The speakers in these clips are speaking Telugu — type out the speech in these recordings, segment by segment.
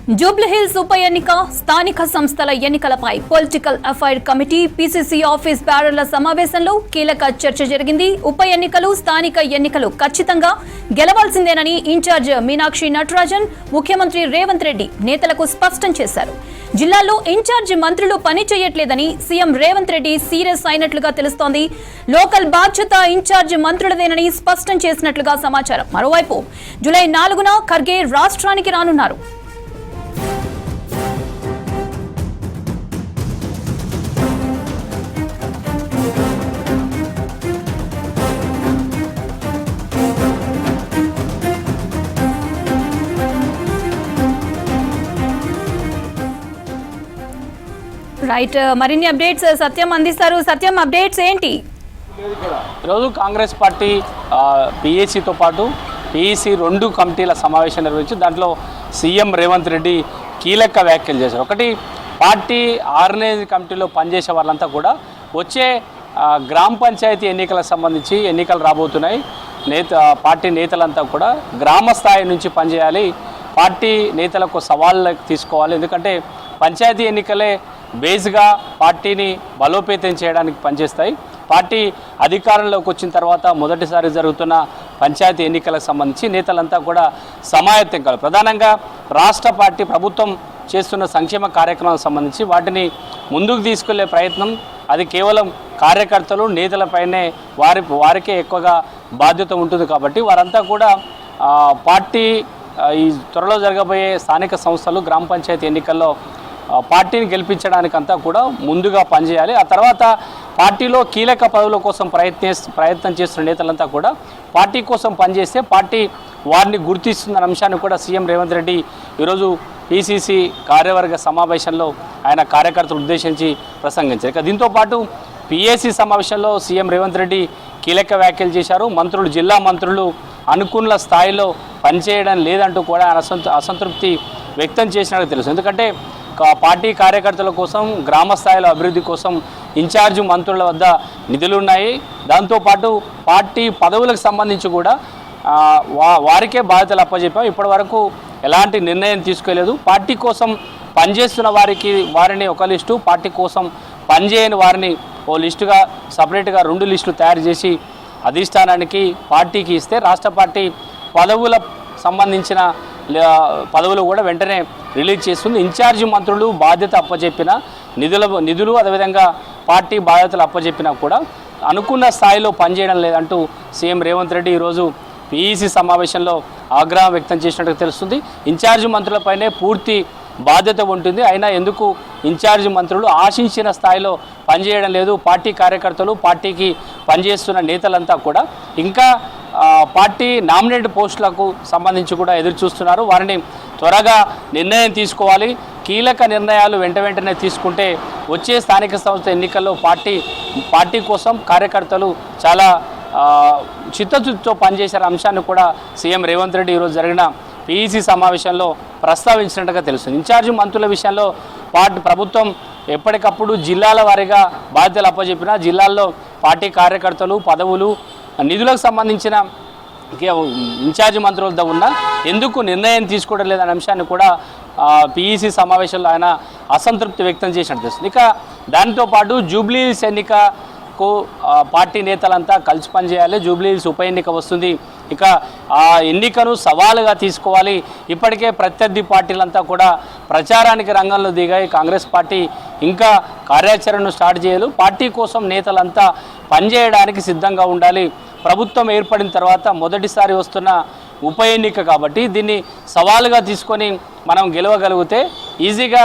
జూబ్లీహిల్స్ ఉప ఎన్నిక స్థానిక సంస్థల ఎన్నికలపై political affair committee PCC office బ్యారర్ల సమావేశంలో కీలక చర్చ జరిగింది. ఉప ఎన్నికలు స్థానిక ఎన్నికలు ఖచ్చితంగా గెలవాల్సిందేనని ఇన్ఛార్జ్ మీనాక్షి నటరాజన్ ముఖ్యమంత్రి రేవంత్ రెడ్డి నేతలకు స్పష్టం చేశారు. జిల్లాలో ఇన్ఛార్జ్ మంత్రులు పని చేయట్లేదని సీఎం రేవంత్ రెడ్డి సీరియస్ అయినట్లుగా తెలుస్తోంది. లోకల్ బాధ్యత ఇన్ఛార్జ్ మంత్రులదేనని స్పష్టం చేసినట్లుగా సమాచారం. మరోవైపు జూలై 4న ఖర్గే రాష్ట్రానికి రానున్నారు. రైట్, మరిన్ని అప్డేట్స్ సత్యం అందిస్తారు. సత్యం, అప్డేట్స్ ఏంటి? ఈరోజు కాంగ్రెస్ పార్టీ పీఏసీతో పాటు పీఈసీ 2 కమిటీల సమావేశం నిర్వహించి దాంట్లో సీఎం రేవంత్ రెడ్డి కీలక వ్యాఖ్యలు చేశారు. ఒకటి, పార్టీ ఆర్గనైజ్ కమిటీలో పనిచేసే వాళ్ళంతా కూడా వచ్చే గ్రామ పంచాయతీ ఎన్నికలకు సంబంధించి ఎన్నికలు రాబోతున్నాయి. పార్టీ నేతలంతా కూడా గ్రామ స్థాయి నుంచి పనిచేయాలి. పార్టీ నేతలకు సవాళ్ళకు తీసుకోవాలి. ఎందుకంటే పంచాయతీ ఎన్నికలే బేస్గా పార్టీని బలోపేతం చేయడానికి పనిచేస్తాయి. పార్టీ అధికారంలోకి వచ్చిన తర్వాత మొదటిసారి జరుగుతున్న పంచాయతీ ఎన్నికలకు సంబంధించి నేతలంతా కూడా సమాయత్తం కావాలి. ప్రధానంగా రాష్ట్ర పార్టీ ప్రభుత్వం చేస్తున్న సంక్షేమ కార్యక్రమాలకు సంబంధించి వాటిని ముందుకు తీసుకెళ్లే ప్రయత్నం అది కేవలం కార్యకర్తలు నేతలపైనే వారికే ఎక్కువగా బాధ్యత ఉంటుంది. కాబట్టి వారంతా కూడా పార్టీ ఈ త్వరలో జరగబోయే స్థానిక సంస్థలు గ్రామ పంచాయతీ ఎన్నికల్లో పార్టీని గెలిపించడానికంతా కూడా ముందుగా పనిచేయాలి. ఆ తర్వాత పార్టీలో కీలక పదవుల కోసం ప్రయత్నం చేస్తున్న నేతలంతా కూడా పార్టీ కోసం పనిచేస్తే పార్టీ వారిని గుర్తిస్తున్న అంశాన్ని కూడా సీఎం రేవంత్ రెడ్డి ఈరోజు పీసీసీ కార్యవర్గ సమావేశంలో ఆయన కార్యకర్తలు ఉద్దేశించి ప్రసంగించారు. ఇక దీంతోపాటు పీఏసీ సమావేశంలో సీఎం రేవంత్ రెడ్డి కీలక వ్యాఖ్యలు చేశారు. జిల్లా మంత్రులు అనుకున్న స్థాయిలో పనిచేయడం లేదంటూ కూడా అసంతృప్తి వ్యక్తం చేసినట్టు తెలుసు. ఎందుకంటే పార్టీ కార్యకర్తల కోసం గ్రామ స్థాయిలో అభివృద్ధి కోసం ఇన్ఛార్జ్ మంత్రుల వద్ద నిధులున్నాయి. దాంతోపాటు పార్టీ పదవులకు సంబంధించి కూడా వారికే బాధ్యతలు అప్పచెప్పాం. ఇప్పటి వరకు ఎలాంటి నిర్ణయం తీసుకోలేదు. పార్టీ కోసం పనిచేస్తున్న వారిని ఒక లిస్టు, పార్టీ కోసం పనిచేయని వారిని ఓ లిస్టుగా సపరేట్గా 2 లిస్టులు తయారు చేసి అధిష్టానానికి పార్టీకి ఇస్తే రాష్ట్ర పార్టీ పదవుల సంబంధించిన పదవులు కూడా వెంటనే రిలీజ్ చేస్తుంది. ఇన్ఛార్జి మంత్రులు బాధ్యత అప్పచెప్పిన నిధులు అదేవిధంగా పార్టీ బాధ్యతలు అప్పచెప్పినా కూడా అనుకున్న స్థాయిలో పనిచేయడం లేదంటూ సీఎం రేవంత్ రెడ్డి ఈరోజు పీఈసీ సమావేశంలో ఆగ్రహం వ్యక్తం చేసినట్టు తెలుస్తుంది. ఇన్ఛార్జి మంత్రులపైనే పూర్తి బాధ్యత ఉంటుంది. అయినా ఎందుకు ఇన్ఛార్జి మంత్రులు ఆశించిన స్థాయిలో పనిచేయడం లేదు? పార్టీ కార్యకర్తలు, పార్టీకి పనిచేస్తున్న నేతలంతా కూడా ఇంకా పార్టీ నామినేటెడ్ పోస్టులకు సంబంధించి కూడా ఎదురు చూస్తున్నారు. వారిని త్వరగా నిర్ణయం తీసుకోవాలి. కీలక నిర్ణయాలు వెంటనే తీసుకుంటే వచ్చే స్థానిక సంస్థ ఎన్నికల్లో పార్టీ కోసం కార్యకర్తలు చాలా చిత్తశుద్ధితో పనిచేసిన అంశాన్ని కూడా సీఎం రేవంత్ రెడ్డి ఈరోజు జరిగిన పీఈసీ సమావేశంలో ప్రస్తావించినట్టుగా తెలుస్తుంది. ఇన్ఛార్జి మంత్రుల విషయంలో ప్రభుత్వం ఎప్పటికప్పుడు జిల్లాల వారీగా బాధ్యతలు అప్పచెప్పినా జిల్లాల్లో పార్టీ కార్యకర్తలు, పదవులు, నిధులకు సంబంధించిన ఇన్ఛార్జి మంత్రుల వద్ద ఉన్న ఎందుకు నిర్ణయం తీసుకోవడం లేదనే అంశాన్ని కూడా పీఈసీ సమావేశంలో ఆయన అసంతృప్తి వ్యక్తం చేసినట్టు తెలుస్తుంది. ఇక దాంతోపాటు జూబ్లీహిల్స్ ఎన్నికకు పార్టీ నేతలంతా కలిసి పనిచేయాలి. జూబ్లీహిల్స్ ఉప ఎన్నిక వస్తుంది. ఇక ఆ ఎన్నికను సవాలుగా తీసుకోవాలి. ఇప్పటికే ప్రత్యర్థి పార్టీలంతా కూడా ప్రచారానికి రంగంలో దిగాయి. కాంగ్రెస్ పార్టీ ఇంకా కార్యాచరణను స్టార్ట్ చేయాలి. పార్టీ కోసం నేతలంతా పనిచేయడానికి సిద్ధంగా ఉండాలి. ప్రభుత్వం ఏర్పడిన తర్వాత మొదటిసారి వస్తున్న ఉప ఎన్నిక కాబట్టి దీన్ని సవాలుగా తీసుకొని మనం గెలవగలిగితే ఈజీగా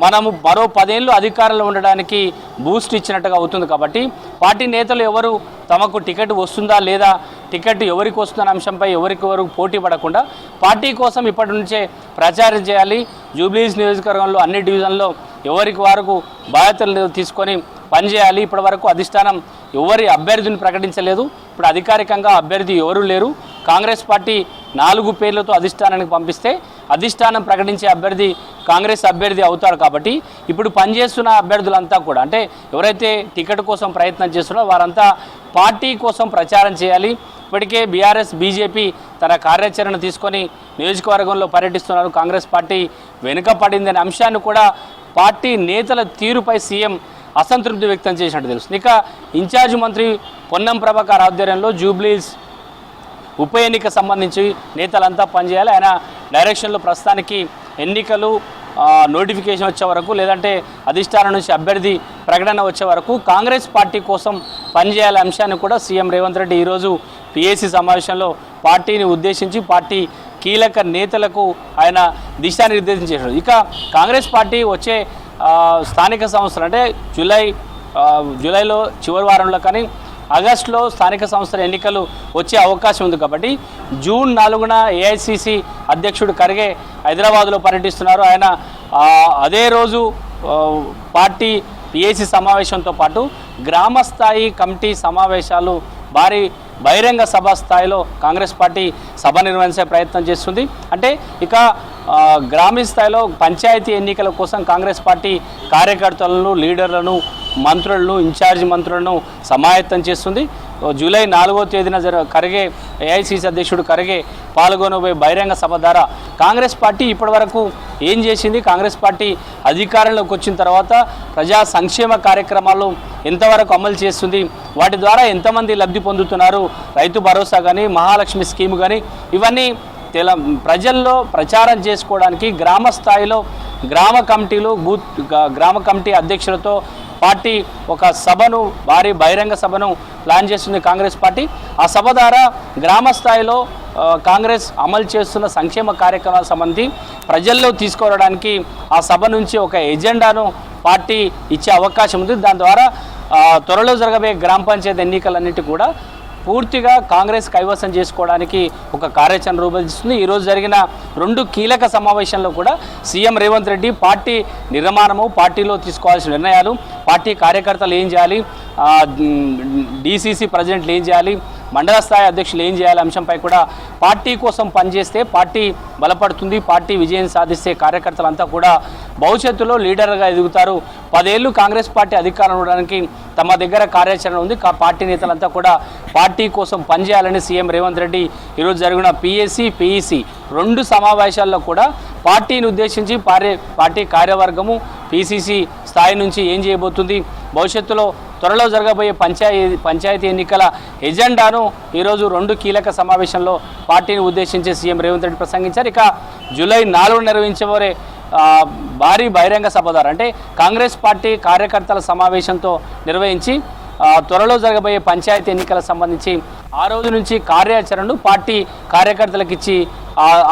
మనము మరో 10 ఏళ్ళు అధికారంలో ఉండడానికి బూస్ట్ ఇచ్చినట్టుగా అవుతుంది. కాబట్టి పార్టీ నేతలు ఎవరు తమకు టికెట్ వస్తుందా లేదా, టికెట్ ఎవరికి వస్తున్న అంశంపై ఎవరికెవరు పోటీ పడకుండా పార్టీ కోసం ఇప్పటి నుంచే ప్రచారం చేయాలి. జూబ్లీహిల్స్ నియోజకవర్గంలో అన్ని డివిజన్లో ఎవరికి వారికి బాధ్యతలు తీసుకొని పనిచేయాలి. ఇప్పటి వరకు అధిష్టానం ఎవరి అభ్యర్థిని ప్రకటించలేదు. ఇప్పుడు అధికారికంగా అభ్యర్థి ఎవరు లేరు. కాంగ్రెస్ పార్టీ 4 పేర్లతో అధిష్టానానికి పంపిస్తే అధిష్టానం ప్రకటించే అభ్యర్థి కాంగ్రెస్ అభ్యర్థి అవుతాడు. కాబట్టి ఇప్పుడు పనిచేస్తున్న అభ్యర్థులంతా కూడా అంటే ఎవరైతే టికెట్ కోసం ప్రయత్నం చేస్తున్నారో వారంతా పార్టీ కోసం ప్రచారం చేయాలి. ఇప్పటికే బీఆర్ఎస్ బీజేపీ తన కార్యాచరణ తీసుకొని నియోజకవర్గంలో పర్యటిస్తున్నారు. కాంగ్రెస్ పార్టీ వెనుకపడిందనే అంశాన్ని కూడా పార్టీ నేతల తీరుపై సీఎం అసంతృప్తి వ్యక్తం చేసినట్టు తెలుస్తుంది. ఇక ఇన్ఛార్జ్ మంత్రి పొన్నం ప్రభాకర్ ఆధ్వర్యంలో జూబ్లీస్ ఉప ఎన్నిక సంబంధించి నేతలంతా పనిచేయాలి. ఆయన డైరెక్షన్లో ప్రస్తుతానికి ఎన్నికలు నోటిఫికేషన్ వచ్చే వరకు, లేదంటే అధిష్టానం నుంచి అభ్యర్థి ప్రకటన వచ్చే వరకు కాంగ్రెస్ పార్టీ కోసం పనిచేయాలనే అంశాన్ని కూడా సీఎం రేవంత్ రెడ్డి ఈరోజు పిఏసీ సమావేశంలో పార్టీని ఉద్దేశించి పార్టీ కీలక నేతలకు ఆయన దిశానిర్దేశం చేశారు. ఇక కాంగ్రెస్ పార్టీ వచ్చే స్థానిక సంస్థలు అంటే జూలైలో చివరి వారంలో కానీ ఆగస్టులో స్థానిక సంస్థల ఎన్నికలు వచ్చే అవకాశం ఉంది. కాబట్టి జూన్ 4న ఏఐసిసి అధ్యక్షుడు ఖర్గే హైదరాబాద్లో పర్యటిస్తున్నారు. ఆయన అదే రోజు పార్టీ పిఏసీ సమావేశంతో పాటు గ్రామస్థాయి కమిటీ సమావేశాలు భారీ బహిరంగ సభ స్థాయిలో కాంగ్రెస్ పార్టీ సభ నిర్వహించే ప్రయత్నం చేస్తుంది. అంటే ఇక గ్రామీణ స్థాయిలో పంచాయతీ ఎన్నికల కోసం కాంగ్రెస్ పార్టీ కార్యకర్తలను, లీడర్లను, మంత్రులను, ఇన్ఛార్జ్ మంత్రులను సమాయత్తం చేస్తుంది. జూలై 4వ తేదీన ఖర్గే ఏఐసిసి అధ్యక్షుడు ఖర్గే పాల్గొనబోయే బహిరంగ సభ ద్వారా కాంగ్రెస్ పార్టీ ఇప్పటివరకు ఏం చేసింది, కాంగ్రెస్ పార్టీ అధికారంలోకి వచ్చిన తర్వాత ప్రజా సంక్షేమ కార్యక్రమాలు ఎంతవరకు అమలు చేస్తుంది, వాటి ద్వారా ఎంతమంది లబ్ధి పొందుతున్నారు, రైతు భరోసా కానీ, మహాలక్ష్మి స్కీమ్ కానీ, ఇవన్నీ ప్రజల్లో ప్రచారం చేసుకోవడానికి గ్రామ స్థాయిలో గ్రామ కమిటీలు, గ్రామ కమిటీ అధ్యక్షులతో పార్టీ ఒక సభను, భారీ బహిరంగ సభను ప్లాన్ చేస్తుంది కాంగ్రెస్ పార్టీ. ఆ సభ ద్వారా గ్రామ స్థాయిలో కాంగ్రెస్ అమలు చేస్తున్న సంక్షేమ కార్యక్రమాల సంబంధించి ప్రజల్లో తీసుకురావడానికి ఆ సభ నుంచి ఒక ఎజెండాను పార్టీ ఇచ్చే అవకాశం ఉంది. దాని ద్వారా త్వరలో జరగబోయే గ్రామ పంచాయతీ ఎన్నికలన్నిటి కూడా పూర్తిగా కాంగ్రెస్ కైవసం చేసుకోవడానికి ఒక కార్యాచరణ రూపొందిస్తుంది. ఈరోజు జరిగిన 2 కీలక సమావేశంలో కూడా సీఎం రేవంత్ రెడ్డి పార్టీ నిర్మాణము, పార్టీలో తీసుకోవాల్సిన నిర్ణయాలు, పార్టీ కార్యకర్తలు ఏం చేయాలి, డీసీసీ ప్రెసిడెంట్లు ఏం చేయాలి, మండల స్థాయి అధ్యక్షులు ఏం చేయాలి అంశంపై కూడా పార్టీ కోసం పనిచేస్తే పార్టీ బలపడుతుంది, పార్టీ విజయం సాధిస్తే కార్యకర్తలంతా కూడా భవిష్యత్తులో లీడర్గా ఎదుగుతారు. 10 ఏళ్ళు కాంగ్రెస్ పార్టీ అధికారం ఉండడానికి తమ దగ్గర కార్యాచరణ ఉంది. పార్టీ నేతలంతా కూడా పార్టీ కోసం పనిచేయాలని సీఎం రేవంత్ రెడ్డి ఈరోజు జరిగిన పిఎస్సి, పిఈసి 2 సమావేశాల్లో కూడా పార్టీని ఉద్దేశించి పార్టీ కార్యవర్గము పిసిసి స్థాయి నుంచి ఏం చేయబోతుంది, భవిష్యత్తులో త్వరలో జరగబోయే పంచాయతీ ఎన్నికల ఎజెండాను ఈరోజు 2 కీలక సమావేశంలో పార్టీని ఉద్దేశించి సీఎం రేవంత్ రెడ్డి ప్రసంగించారు. ఇక జూలై 4న నిర్వహించబోయే భారీ బహిరంగ సభ ద్వారా అంటే కాంగ్రెస్ పార్టీ కార్యకర్తల సమావేశంతో నిర్వహించి త్వరలో జరగబోయే పంచాయతీ ఎన్నికలకు సంబంధించి ఆ రోజు నుంచి కార్యాచరణను పార్టీ కార్యకర్తలకు ఇచ్చి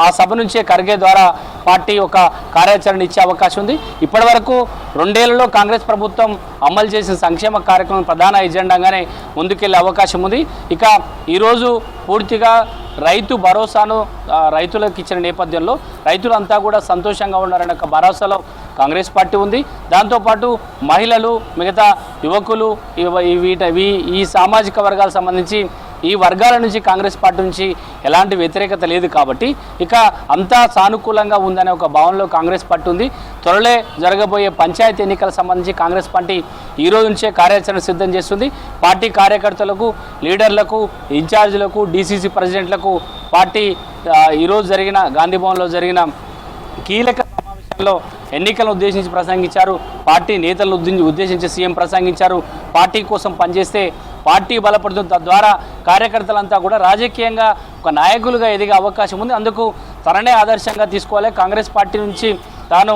ఆ సభ నుంచే ఖర్గే ద్వారా పార్టీ ఒక కార్యాచరణ ఇచ్చే అవకాశం ఉంది. ఇప్పటి వరకు 2 ఏళ్లలో కాంగ్రెస్ ప్రభుత్వం అమలు చేసిన సంక్షేమ కార్యక్రమం ప్రధాన ఎజెండాగానే ముందుకెళ్లే అవకాశం ఉంది. ఇక ఈరోజు పూర్తిగా రైతు భరోసాను రైతులకు ఇచ్చిన నేపథ్యంలో రైతులంతా కూడా సంతోషంగా ఉన్నారనే ఒక భరోసాలో కాంగ్రెస్ పార్టీ ఉంది. దాంతోపాటు మహిళలు, మిగతా యువకులు, ఈ సామాజిక వర్గాలకు సంబంధించి ఈ వర్గాల నుంచి కాంగ్రెస్ పార్టీ నుంచి ఎలాంటి వ్యతిరేకత లేదు. కాబట్టి ఇక అంతా సానుకూలంగా ఉందనే ఒక భావనలో కాంగ్రెస్ పార్టీ ఉంది. త్వరలో జరగబోయే పంచాయతీ ఎన్నికలకు సంబంధించి కాంగ్రెస్ పార్టీ ఈ రోజు నుంచే కార్యాచరణ సిద్ధం చేస్తుంది. పార్టీ కార్యకర్తలకు, లీడర్లకు, ఇన్ఛార్జీలకు, డీసీసీ ప్రెసిడెంట్లకు పార్టీ ఈరోజు జరిగిన గాంధీ భవన్లో జరిగిన కీలక సమావేశంలో ఎన్నికలను ఉద్దేశించి ప్రసంగించారు. పార్టీ నేతలను ఉద్దేశించి సీఎం ప్రసంగించారు. పార్టీ కోసం పనిచేస్తే పార్టీ బలపడుతుంది, తద్వారా కార్యకర్తలంతా కూడా రాజకీయంగా ఒక నాయకులుగా ఎదిగే అవకాశం ఉంది. అందుకు తననే ఆదర్శంగా తీసుకోవాలి. కాంగ్రెస్ పార్టీ నుంచి తాను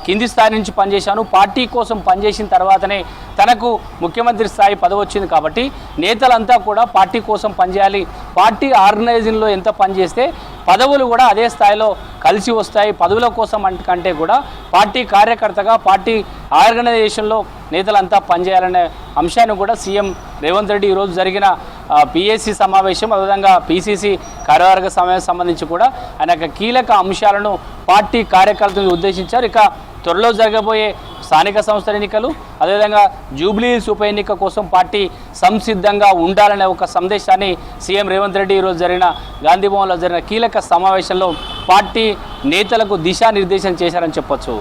కింది స్థాయి నుంచి పనిచేశాను, పార్టీ కోసం పనిచేసిన తర్వాతనే తనకు ముఖ్యమంత్రి స్థాయి పదవి వచ్చింది. కాబట్టి నేతలంతా కూడా పార్టీ కోసం పనిచేయాలి. పార్టీ ఆర్గనైజింగ్లో ఎంత పనిచేస్తే పదవులు కూడా అదే స్థాయిలో కలిసి వస్తాయి. పదవుల కోసం కంటే కూడా పార్టీ కార్యకర్తగా, పార్టీ ఆర్గనైజేషన్లో నేతలంతా పనిచేయాలనే అంశాన్ని కూడా సీఎం రేవంత్ రెడ్డి ఈరోజు జరిగిన పిఎస్సి సమావేశం, అదేవిధంగా పిసిసి కార్యవర్గ సమావేశం సంబంధించి కూడా ఆయన కీలక అంశాలను పార్టీ కార్యకర్తలను ఉద్దేశించారు. ఇక త్వరలో జరగబోయే స్థానిక సంస్థల ఎన్నికలు, అదేవిధంగా జూబ్లీహిల్స్ ఉప ఎన్నిక కోసం పార్టీ సంసిద్ధంగా ఉండాలనే ఒక సందేశాన్ని సీఎం రేవంత్ రెడ్డి ఈరోజు జరిగిన గాంధీ భవన్లో జరిగిన కీలక సమావేశంలో పార్టీ నేతలకు దిశానిర్దేశం చేశారని చెప్పొచ్చు.